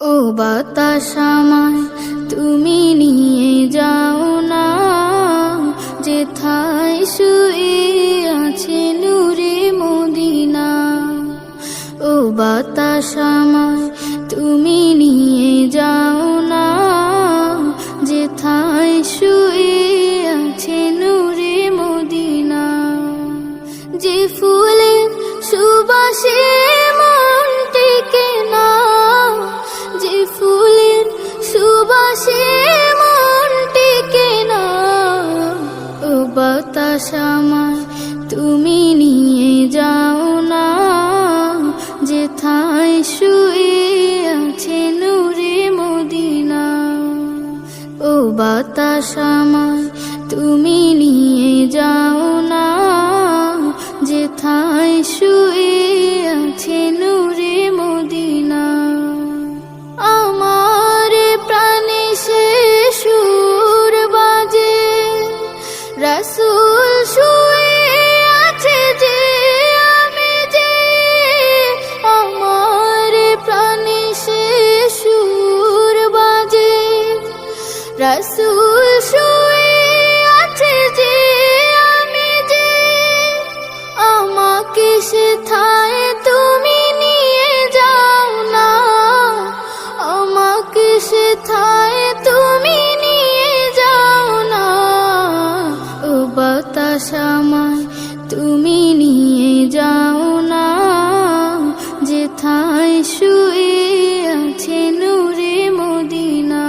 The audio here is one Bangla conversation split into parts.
ও বাতাস আমায় তুমি নিয়ে যাও না, যেথায় শুয়ে আছে নূরে মদিনা। ও বাতাস আমায় তুমি নিয়ে যাও না, যেথায় শুয়ে আছে নূরে মদিনা। যে ফুলের সুবাসে মন টেকে না, যে ফুলের সুবাসে মন টেকে না। ও বাতাস আমায় তুমি নিয়ে যাও না, যেথায় শুয়ে আছে নূরে মদিনা। ও বাতাস আমায় তুমি নিয়ে যাও না, যেথায় শুয়ে আছে নূরে মদিনা। আমার প্রাণে সে সুর বাজে, রাসূল শুয়ে আছে যে আমি যে। আমার প্রাণে সে সুর বাজে, রাসূল শুয়ে আছে যে আমি যে। আমাকে সেথায় তুমি নিয়ে যাও না, আমাকে সেথায় তুমি নিয়ে যাও না। ও বাতাস আমায় তুমি নিয়ে যাও না, যেথায় শুয়ে আছে নূরে মদিনা।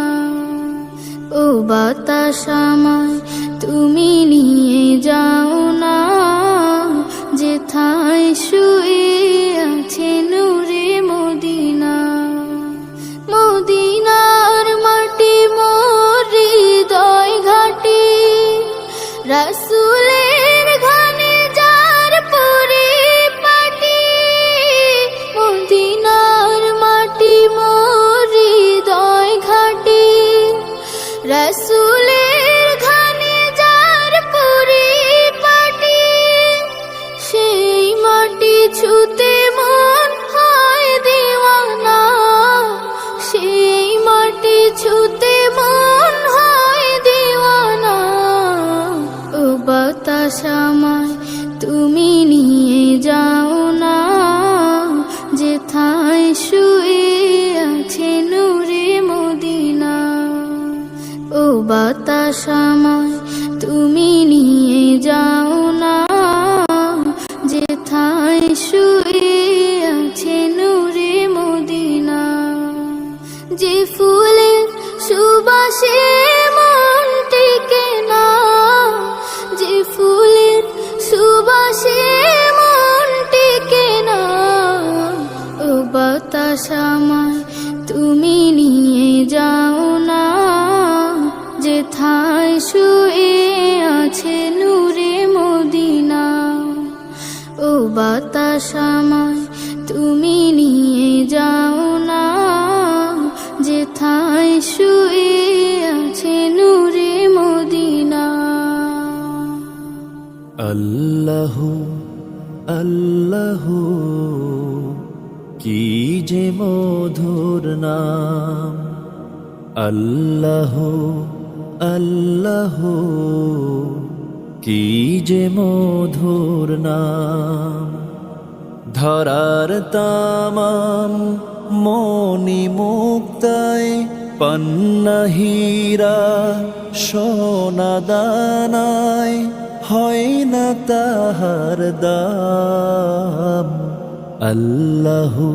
ও বাতাস আমায় তুমি নিয়ে যাও না, যেথায় শুয়ে আছে নূরে মদিনা। মদিনার মাটি মোর হৃদয় ঘাটি, রাসূলের ঘানে যার পরিপাটি। মদিনার মাটি মোর হৃদয় ঘাটি, রাসূলের ঘানে যার পরিপাটি। সেই মাটি ছুতে মন হয় দিওয়ানা, সেই মাটি ছুতে মন হয় দিওয়ানা। ও বাতাস আমায় তুমি নিয়ে যাও না, যেথায় শুয়ে আছে নূরে মদিনা। ও বাতাস আমায় তুমি নিয়ে যাও না, যেথায় শুয়ে আছে নূরে মদিনা। যে ফুলের সুবাসে মন টেকে না, যে ফুলের সুবাসে মন টেকে না। ও বাতাস আমায় তুমি নিয়ে যাও না, যেথায় শুয়ে আছে নূরে মদিনা। ও বাতাস আমায় তুমি নিয়ে যাও না, যেথায় শুয়ে আছে নূরে মদিনা। আল্লাহু আল্লাহু কি যে মধুর নাম। আল্লাহু আল্লাহু কি যে মধুর নাম। ধরার তামাম মনি মুক্তায় পান্না হীরা সোনা দানায় হয় না তাহার দাম। আল্লাহু